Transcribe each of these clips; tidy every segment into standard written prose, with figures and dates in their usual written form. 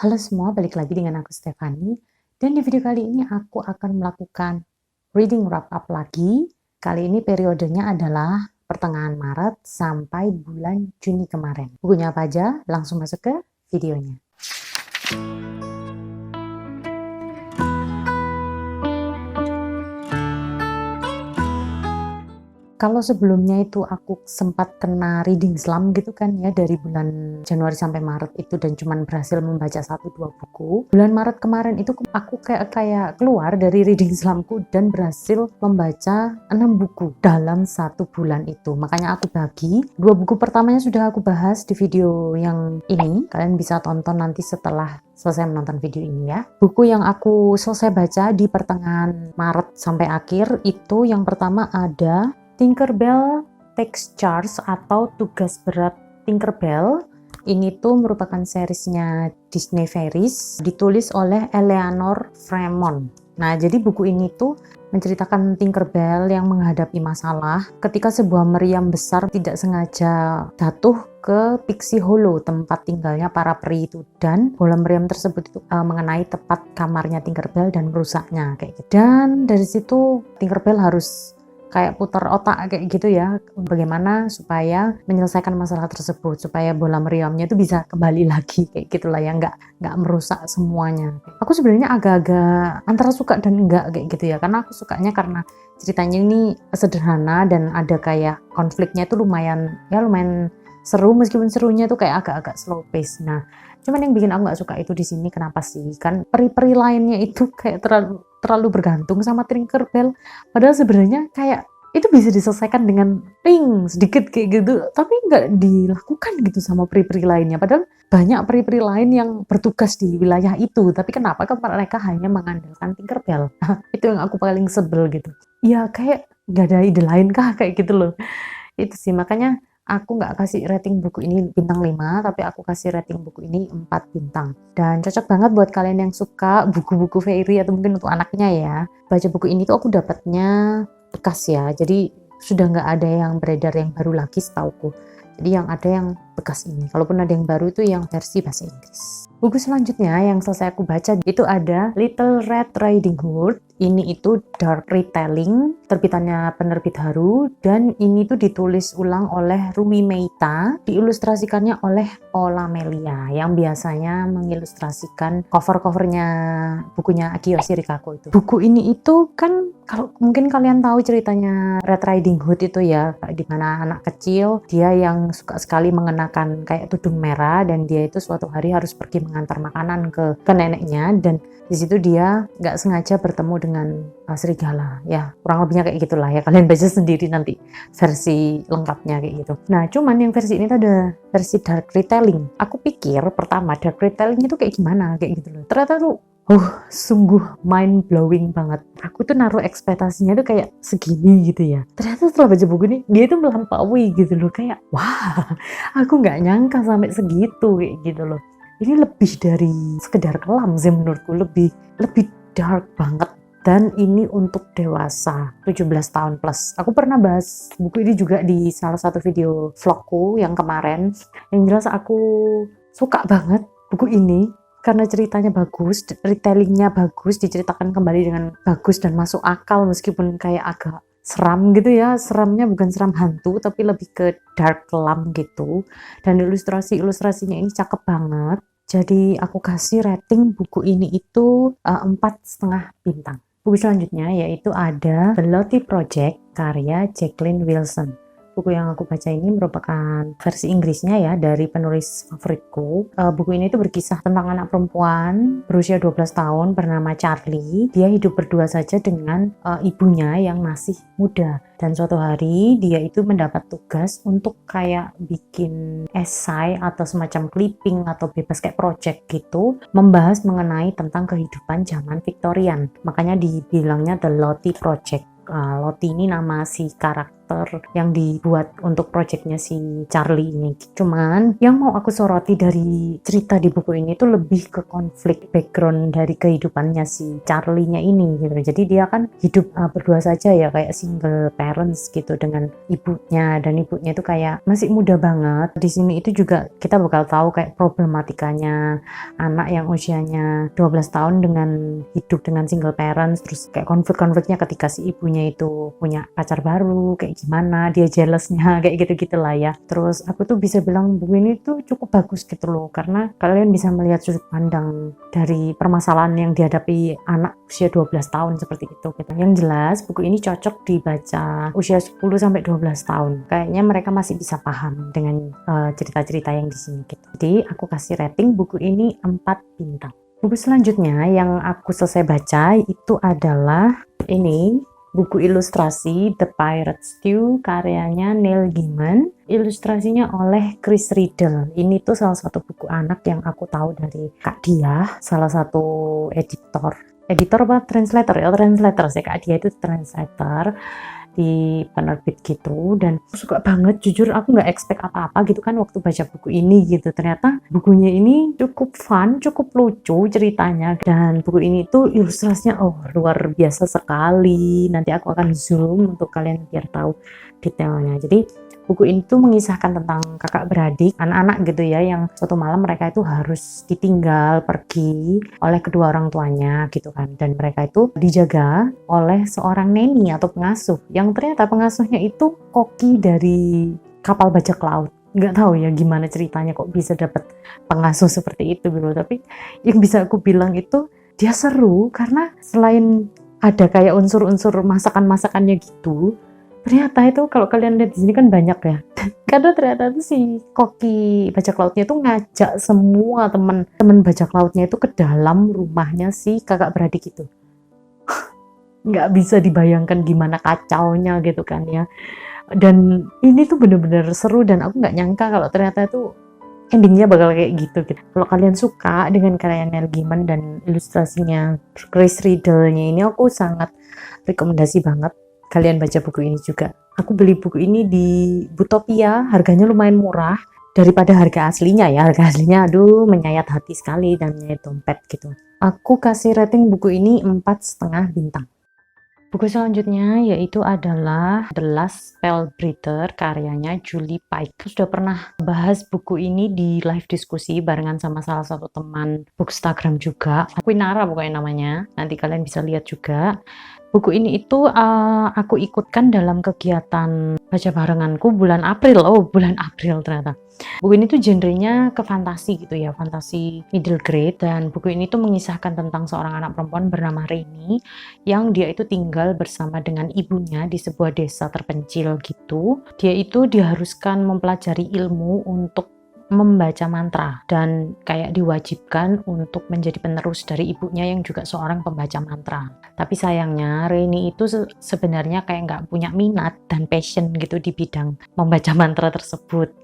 Halo semua, balik lagi dengan aku Stefani. Dan di video kali ini aku akan melakukan reading wrap up lagi. Kali ini periodenya adalah pertengahan Maret sampai bulan Juni kemarin. Bukunya apa aja? Langsung masuk ke videonya. Kalau sebelumnya itu aku sempat kena reading slump gitu kan ya, dari bulan Januari sampai Maret itu, dan cuman berhasil membaca 1-2 buku. Bulan Maret kemarin itu aku kayak keluar dari reading slumpku dan berhasil membaca 6 buku dalam 1 bulan itu. Makanya aku bagi 2 buku pertamanya sudah aku bahas di video yang ini. Kalian bisa tonton nanti setelah selesai menonton video ini ya. Buku yang aku selesai baca di pertengahan Maret sampai akhir itu, yang pertama ada Tinkerbell Takes Charge atau Tugas Berat Tinkerbell. Ini tuh merupakan seriesnya Disney Fairies, ditulis oleh Eleanor Fremont. Nah, jadi buku ini tuh menceritakan Tinkerbell yang menghadapi masalah ketika sebuah meriam besar tidak sengaja jatuh ke Pixie Hollow, tempat tinggalnya para peri itu, dan bola meriam tersebut itu mengenai tepat kamarnya Tinkerbell dan merusaknya kayak gitu. Dan dari situ Tinkerbell harus kayak putar otak kayak gitu ya, bagaimana supaya menyelesaikan masalah tersebut, supaya bola meriamnya itu bisa kembali lagi kayak gitulah ya, nggak merusak semuanya. Aku sebenarnya agak-agak antara suka dan enggak kayak gitu ya, karena aku sukanya karena ceritanya ini sederhana dan ada kayak konfliknya itu lumayan seru, meskipun serunya tuh kayak agak-agak slow pace. Nah, cuman yang bikin aku nggak suka itu di sini, kenapa sih? Kan peri-peri lainnya itu kayak terlalu bergantung sama Tinkerbell. Padahal sebenarnya kayak itu bisa diselesaikan dengan ring sedikit kayak gitu, tapi nggak dilakukan gitu sama peri-peri lainnya. Padahal banyak peri-peri lain yang bertugas di wilayah itu, tapi kenapa kan mereka hanya mengandalkan Tinkerbell? Itu yang aku paling sebel gitu. Ya kayak nggak ada ide lain kah kayak gitu loh. Itu sih makanya aku nggak kasih rating buku ini bintang 5, tapi aku kasih rating buku ini 4 bintang. Dan cocok banget buat kalian yang suka buku-buku fairy atau mungkin untuk anaknya ya. Baca buku ini tuh aku dapatnya bekas ya, jadi sudah nggak ada yang beredar yang baru lagi setauku. Jadi yang ada yang bekas ini. Kalaupun ada yang baru itu yang versi bahasa Inggris. Buku selanjutnya yang selesai aku baca itu ada Little Red Riding Hood. Ini itu dark retelling, terbitannya penerbit Haru, dan ini tuh ditulis ulang oleh Rumi Meita, diilustrasikannya oleh Ola Melia yang biasanya mengilustrasikan cover-covernya bukunya Kiyoshi Rikako itu. Buku ini itu kan, kalau mungkin kalian tahu ceritanya Red Riding Hood itu ya, di mana anak kecil dia yang suka sekali mengenakan kayak tudung merah, dan dia itu suatu hari harus pergi mengantar makanan ke neneknya, dan di situ dia nggak sengaja bertemu dengan serigala ya, kurang lebihnya kayak gitulah ya, kalian baca sendiri nanti versi lengkapnya kayak gitu. Nah, cuman yang versi ini tuh ada versi dark retelling. Aku pikir pertama dark retelling itu kayak gimana kayak gitu loh, ternyata tuh sungguh mind blowing banget. Aku tuh naruh ekspektasinya tuh kayak segini gitu ya. Ternyata setelah baca buku ini, dia tuh melampaui gitu loh. Kayak, wah, aku nggak nyangka sampai segitu kayak gitu loh. Ini lebih dari sekedar kelam sih menurutku, lebih dark banget. Dan ini untuk dewasa 17 tahun plus. Aku pernah bahas buku ini juga di salah satu video vlogku yang kemarin. Yang jelas aku suka banget buku ini karena ceritanya bagus, retellingnya bagus, diceritakan kembali dengan bagus dan masuk akal, meskipun kayak agak seram gitu ya. Seramnya bukan seram hantu, tapi lebih ke dark kelam gitu. Dan ilustrasinya ini cakep banget. Jadi aku kasih rating buku ini itu 4,5 bintang. Buku selanjutnya yaitu ada The Lottie Project karya Jacqueline Wilson. Buku yang aku baca ini merupakan versi Inggrisnya ya, dari penulis favoritku. Buku ini tuh berkisah tentang anak perempuan berusia 12 tahun bernama Charlie. Dia hidup berdua saja dengan ibunya yang masih muda. Dan suatu hari dia itu mendapat tugas untuk kayak bikin esai atau semacam clipping atau bebas kayak project gitu, membahas mengenai tentang kehidupan zaman Victorian. Makanya dibilangnya The Lottie Project. Lottie ini nama si karakter karakter yang dibuat untuk projectnya si Charlie ini. Cuman yang mau aku soroti dari cerita di buku ini tuh lebih ke konflik background dari kehidupannya si Charlie-nya ini gitu. Jadi dia kan hidup berdua saja ya, kayak single parents gitu dengan ibunya, dan ibunya itu kayak masih muda banget. Di sini itu juga kita bakal tahu kayak problematikanya anak yang usianya 12 tahun dengan hidup dengan single parents, terus kayak konflik-konfliknya ketika si ibunya itu punya pacar baru, kayak gimana dia jealousnya, kayak gitu-gitu lah ya. Terus aku tuh bisa bilang buku ini tuh cukup bagus gitu loh, karena kalian bisa melihat sudut pandang dari permasalahan yang dihadapi anak usia 12 tahun seperti itu gitu. Yang jelas buku ini cocok dibaca usia 10 sampai 12 tahun. Kayaknya mereka masih bisa paham dengan cerita-cerita yang di sini gitu. Jadi aku kasih rating buku ini 4 bintang. Buku selanjutnya yang aku selesai baca itu adalah ini, buku ilustrasi The Pirate Stew karyanya Neil Gaiman, ilustrasinya oleh Chris Riddle. Ini tuh salah satu buku anak yang aku tahu dari Kak Diah, salah satu editor apa translator ya, translator sih, Kak Diah itu translator di penerbit gitu, dan aku suka banget. Jujur aku nggak expect apa-apa gitu kan waktu baca buku ini gitu. Ternyata bukunya ini cukup fun, cukup lucu ceritanya, dan buku ini tuh ilustrasinya luar biasa sekali. Nanti aku akan zoom untuk kalian biar tahu detailnya. Jadi buku ini tuh mengisahkan tentang kakak beradik, anak-anak gitu ya, yang suatu malam mereka itu harus ditinggal pergi oleh kedua orang tuanya gitu kan, dan mereka itu dijaga oleh seorang neni atau pengasuh, yang ternyata pengasuhnya itu koki dari kapal bajak laut. Nggak tahu ya gimana ceritanya kok bisa dapat pengasuh seperti itu gitu, tapi yang bisa aku bilang itu dia seru karena selain ada kayak unsur-unsur masakan-masakannya gitu, ternyata itu kalau kalian lihat di sini kan banyak ya. Karena ternyata tuh si koki bajak lautnya itu ngajak semua teman-teman bajak lautnya itu ke dalam rumahnya si kakak beradik itu. Nggak bisa dibayangkan gimana kacaunya gitu kan ya. Dan ini tuh bener-bener seru, dan aku nggak nyangka kalau ternyata itu endingnya bakal kayak gitu. Kalau kalian suka dengan karya Neil Gaiman dan ilustrasinya Chris Riddle-nya ini, aku sangat rekomendasi banget kalian baca buku ini juga. Aku beli buku ini di Booktopedia, harganya lumayan murah daripada harga aslinya ya. Harga aslinya aduh menyayat hati sekali dan menyayat dompet gitu. Aku kasih rating buku ini 4,5 bintang. Buku selanjutnya yaitu adalah The Last Spellbreather karyanya Julie Pike. Aku sudah pernah bahas buku ini di live diskusi barengan sama salah satu teman Bookstagram juga. Quinara pokoknya namanya. Nanti kalian bisa lihat juga. Buku ini itu aku ikutkan dalam kegiatan baca barenganku bulan April. Bulan April ternyata. Buku ini tuh genrenya ke fantasi gitu ya, fantasi middle grade, dan buku ini tuh mengisahkan tentang seorang anak perempuan bernama Rainy yang dia itu tinggal bersama dengan ibunya di sebuah desa terpencil gitu. Dia itu diharuskan mempelajari ilmu untuk membaca mantra dan kayak diwajibkan untuk menjadi penerus dari ibunya yang juga seorang pembaca mantra. Tapi sayangnya Rainy itu sebenarnya kayak nggak punya minat dan passion gitu di bidang membaca mantra tersebut.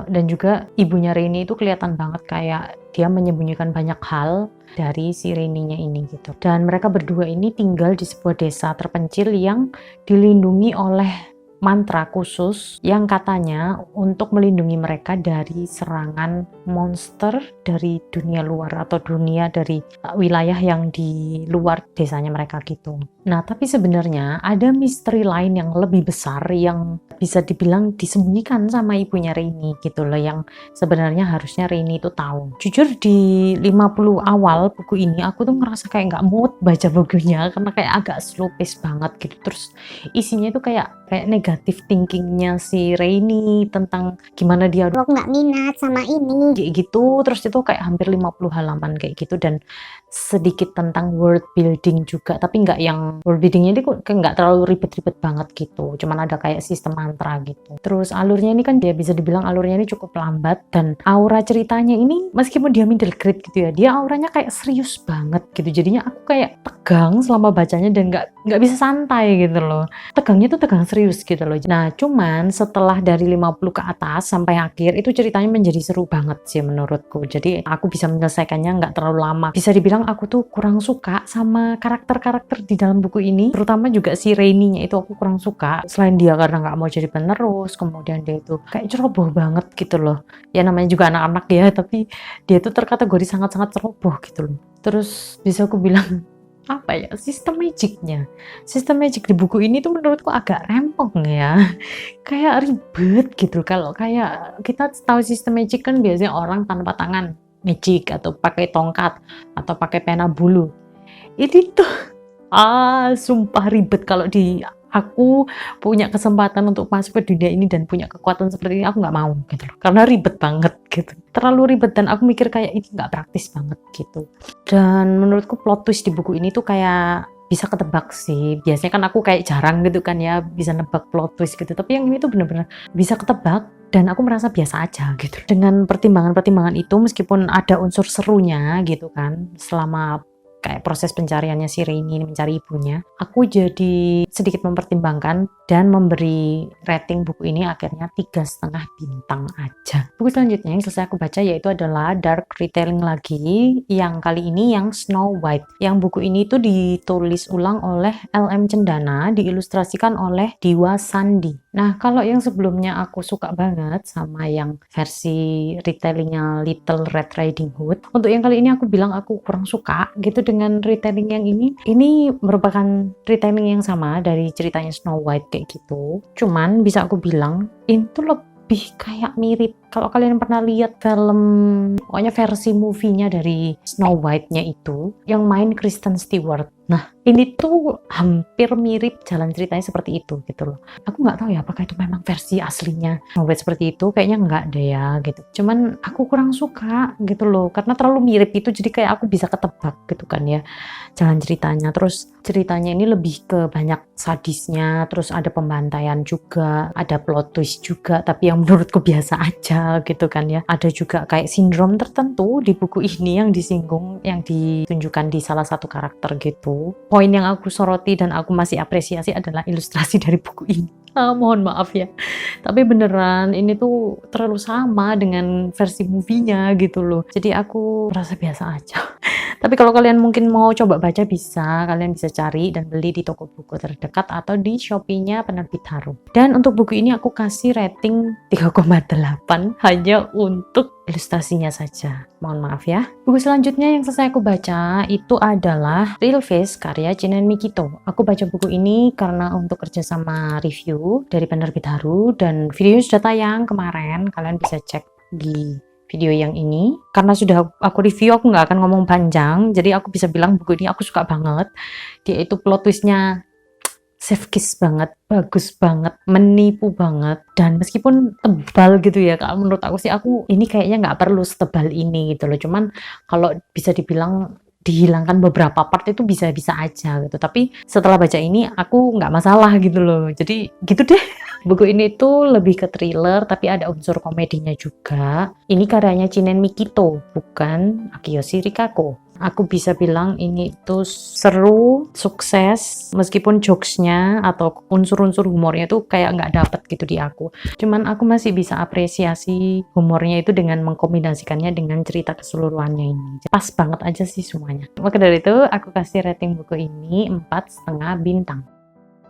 Dan juga ibunya Rainy itu kelihatan banget kayak dia menyembunyikan banyak hal dari si Rainy-nya ini gitu. Dan mereka berdua ini tinggal di sebuah desa terpencil yang dilindungi oleh mantra khusus yang katanya untuk melindungi mereka dari serangan monster dari dunia luar atau dunia dari wilayah yang di luar desanya mereka gitu. Nah, tapi sebenarnya ada misteri lain yang lebih besar yang bisa dibilang disembunyikan sama ibunya Rainy gitu loh, yang sebenarnya harusnya Rainy itu tahu. Jujur di 50 awal buku ini aku tuh ngerasa kayak nggak mood baca bukunya karena kayak agak slow pace banget gitu. Terus isinya itu kayak negatif thinkingnya si Rainy tentang gimana dia nggak minat sama ini kayak gitu. Terus itu kayak hampir 50 halaman kayak gitu, dan sedikit tentang world building juga, tapi nggak yang world buildingnya ini kok nggak terlalu ribet-ribet banget gitu, cuman ada kayak sistem mantra gitu. Terus alurnya ini kan dia bisa dibilang alurnya ini cukup lambat, dan aura ceritanya ini meskipun dia middle grade gitu ya, dia auranya kayak serius banget gitu. Jadinya aku kayak tegang selama bacanya dan nggak bisa santai gitu loh. Tegangnya tuh tegang serius gitu. gitu loh. Nah cuman setelah dari 50 ke atas sampai akhir itu ceritanya menjadi seru banget sih menurutku. Jadi aku bisa menyelesaikannya nggak terlalu lama. Bisa dibilang aku tuh kurang suka sama karakter-karakter di dalam buku ini, terutama juga si Rainy-nya itu aku kurang suka. Selain dia karena nggak mau jadi penerus, kemudian dia itu kayak ceroboh banget gitu loh. Ya namanya juga anak-anak ya, tapi dia itu terkategori sangat-sangat ceroboh gitu loh. Terus bisa aku bilang apa ya, sistem magic di buku ini tuh menurutku agak rempong ya. Kayak ribet gitu. Kalau kayak kita tahu sistem magic kan biasanya orang tanpa tangan magic atau pakai tongkat atau pakai pena bulu. Ini tuh sumpah ribet. Kalau di aku punya kesempatan untuk masuk ke dunia ini dan punya kekuatan seperti ini, aku nggak mau gitu loh, karena ribet banget gitu, terlalu ribet, dan aku mikir kayak ini nggak praktis banget gitu. Dan menurutku plot twist di buku ini tuh kayak bisa ketebak sih. Biasanya kan aku kayak jarang gitu kan ya bisa nebak plot twist gitu, tapi yang ini tuh bener-bener bisa ketebak dan aku merasa biasa aja gitu. Dengan pertimbangan-pertimbangan itu, meskipun ada unsur serunya gitu kan selama kayak proses pencariannya si Rainy ini mencari ibunya, aku jadi sedikit mempertimbangkan dan memberi rating buku ini akhirnya 3,5 bintang aja. Buku selanjutnya yang selesai aku baca yaitu adalah Dark Retelling lagi, yang kali ini yang Snow White. Yang buku ini tuh ditulis ulang oleh LM Cendana, diilustrasikan oleh Diwa Sandi. Nah kalau yang sebelumnya aku suka banget sama yang versi retellingnya Little Red Riding Hood, untuk yang kali ini aku bilang aku kurang suka gitu dengan retelling yang ini. Ini merupakan retelling yang sama dari ceritanya Snow White kayak gitu, cuman bisa aku bilang ini tuh lebih kayak mirip, kalau kalian pernah lihat film, pokoknya versi movie-nya dari Snow White-nya itu yang main Kristen Stewart. Nah ini tuh hampir mirip jalan ceritanya seperti itu gitu loh. Aku nggak tahu ya apakah itu memang versi aslinya Snow White seperti itu, kayaknya nggak deh ya gitu. Cuman aku kurang suka gitu loh karena terlalu mirip itu, jadi kayak aku bisa ketebak gitu kan ya jalan ceritanya. Terus ceritanya ini lebih ke banyak sadisnya, terus ada pembantaian juga, ada plot twist juga, tapi yang menurutku biasa aja gitu kan ya. Ada juga kayak sindrom tertentu di buku ini yang disinggung, yang ditunjukkan di salah satu karakter gitu. Poin yang aku soroti dan aku masih apresiasi adalah ilustrasi dari buku ini. Mohon maaf ya, tapi beneran ini tuh terlalu sama dengan versi movie-nya gitu loh, jadi aku merasa biasa aja. Tapi kalau kalian mungkin mau coba baca, kalian bisa cari dan beli di toko buku terdekat atau di Shopee-nya penerbit Harum. Dan untuk buku ini aku kasih rating 3,8 hanya untuk ilustrasinya saja. Mohon maaf ya. Buku selanjutnya yang selesai aku baca itu adalah Real Face karya Chinen Mikito. Aku baca buku ini karena untuk kerjasama review dari penerbit Haru, dan videonya sudah tayang kemarin. Kalian bisa cek di video yang ini. Karena sudah aku review, aku nggak akan ngomong panjang, jadi aku bisa bilang buku ini aku suka banget. Dia itu plot twistnya chef kiss banget, bagus banget, menipu banget, dan meskipun tebal gitu ya, kalau menurut aku sih, aku ini kayaknya nggak perlu setebal ini gitu loh. Cuman kalau bisa dibilang dihilangkan beberapa part itu bisa-bisa aja gitu, tapi setelah baca ini aku nggak masalah gitu loh. Jadi gitu deh. Buku ini tuh lebih ke thriller tapi ada unsur komedinya juga. Ini karyanya Chinen Mikito, bukan Akiyoshi Rikako. Aku bisa bilang ini tuh seru, sukses, meskipun jokesnya atau unsur-unsur humornya tuh kayak nggak dapet gitu di aku. Cuman aku masih bisa apresiasi humornya itu dengan mengkombinasikannya dengan cerita keseluruhannya ini. Pas banget aja sih semuanya. Maka dari itu aku kasih rating buku ini 4,5 bintang.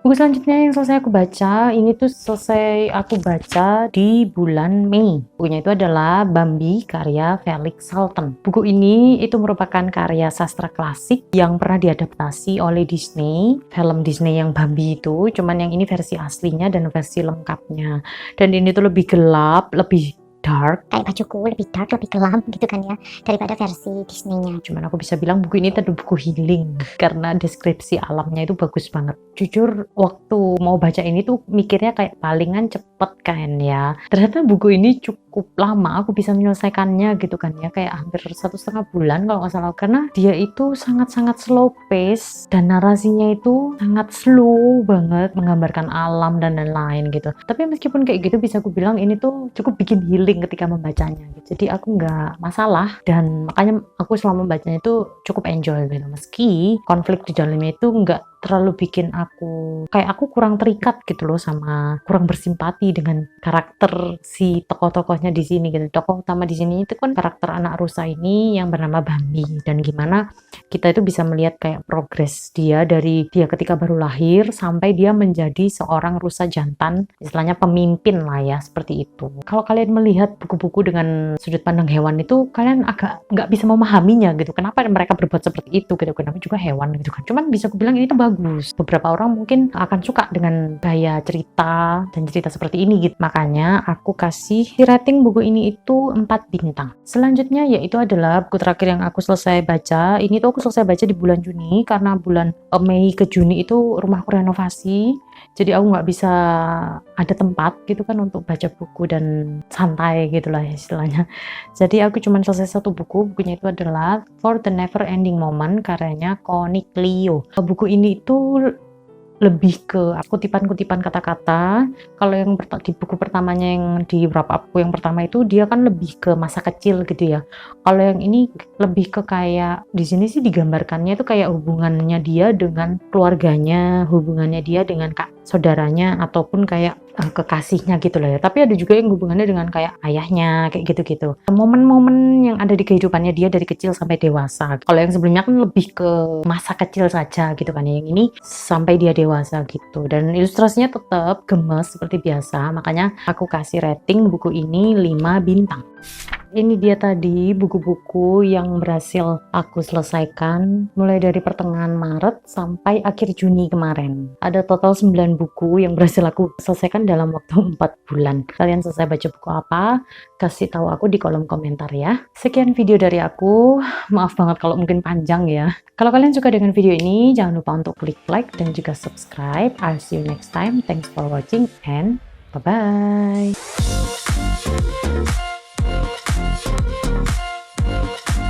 Buku selanjutnya yang selesai aku baca, ini tuh selesai aku baca di bulan Mei. Bukunya itu adalah Bambi karya Felix Salten. Buku ini itu merupakan karya sastra klasik yang pernah diadaptasi oleh Disney, film Disney yang Bambi itu, cuman yang ini versi aslinya dan versi lengkapnya. Dan ini tuh lebih gelap, lebih dark, Kayak bajuku lebih dark, lebih gelap gitu kan ya, daripada versi Disney-nya. cuman aku bisa bilang buku ini tuh buku healing karena deskripsi alamnya itu bagus banget. Jujur waktu mau baca ini tuh mikirnya kayak palingan cepet kan ya, ternyata buku ini cukup lama aku bisa menyelesaikannya gitu kan ya, kayak hampir 1,5 bulan kalau nggak salah, karena dia itu sangat-sangat slow pace dan narasinya itu sangat slow banget, menggambarkan alam dan lain-lain gitu. Tapi meskipun kayak gitu bisa aku bilang ini tuh cukup bikin healing ketika membacanya gitu. Jadi aku nggak masalah, dan makanya aku selama membacanya itu cukup enjoy gitu, meski konflik di dalamnya itu nggak terlalu bikin aku kurang terikat gitu loh, sama kurang bersimpati dengan karakter si tokoh-tokohnya di sini gitu. Tokoh utama di sini itu kan karakter anak rusa ini yang bernama Bambi, dan gimana kita itu bisa melihat kayak progres dia dari dia ketika baru lahir sampai dia menjadi seorang rusa jantan, istilahnya pemimpin lah ya, seperti itu. Kalau kalian melihat buku-buku dengan sudut pandang hewan itu, kalian agak nggak bisa memahaminya gitu, kenapa mereka berbuat seperti itu gitu, kenapa juga hewan gitu kan. Cuman bisa aku bilang ini tuh bagus, beberapa orang mungkin akan suka dengan gaya cerita dan cerita seperti ini gitu. Makanya aku kasih rating buku ini itu 4 bintang. Selanjutnya yaitu adalah buku terakhir yang aku selesai baca. Ini tuh aku selesai baca di bulan Juni, karena bulan Mei ke Juni itu rumahku renovasi, jadi aku nggak bisa ada tempat gitu kan untuk baca buku dan santai gitulah istilahnya. Jadi aku cuma selesai satu buku, bukunya itu adalah For the Never Ending Moment karyanya Connie Cleo. Buku ini itu lebih ke kutipan-kutipan kata-kata. Kalau yang di buku pertamanya, yang di wrap-up buku yang pertama itu dia kan lebih ke masa kecil gitu ya. Kalau yang ini lebih ke kayak di sini sih digambarkannya itu kayak hubungannya dia dengan keluarganya, hubungannya dia dengan saudaranya, ataupun kayak kekasihnya gitu lah ya. Tapi ada juga yang hubungannya dengan kayak ayahnya, kayak gitu-gitu. Momen-momen yang ada di kehidupannya dia dari kecil sampai dewasa. Kalau yang sebelumnya kan lebih ke masa kecil saja gitu kan. Yang ini sampai dia dewasa gitu. Dan ilustrasinya tetap gemes seperti biasa. Makanya aku kasih rating buku ini 5 bintang. Ini dia tadi buku-buku yang berhasil aku selesaikan mulai dari pertengahan Maret sampai akhir Juni kemarin. Ada total 9 buku yang berhasil aku selesaikan dalam waktu 4 bulan. Kalian selesai baca buku apa? Kasih tahu aku di kolom komentar ya. Sekian video dari aku. Maaf banget kalau mungkin panjang ya. Kalau kalian suka dengan video ini, jangan lupa untuk klik like dan juga subscribe. I'll see you next time. Thanks for watching and bye-bye.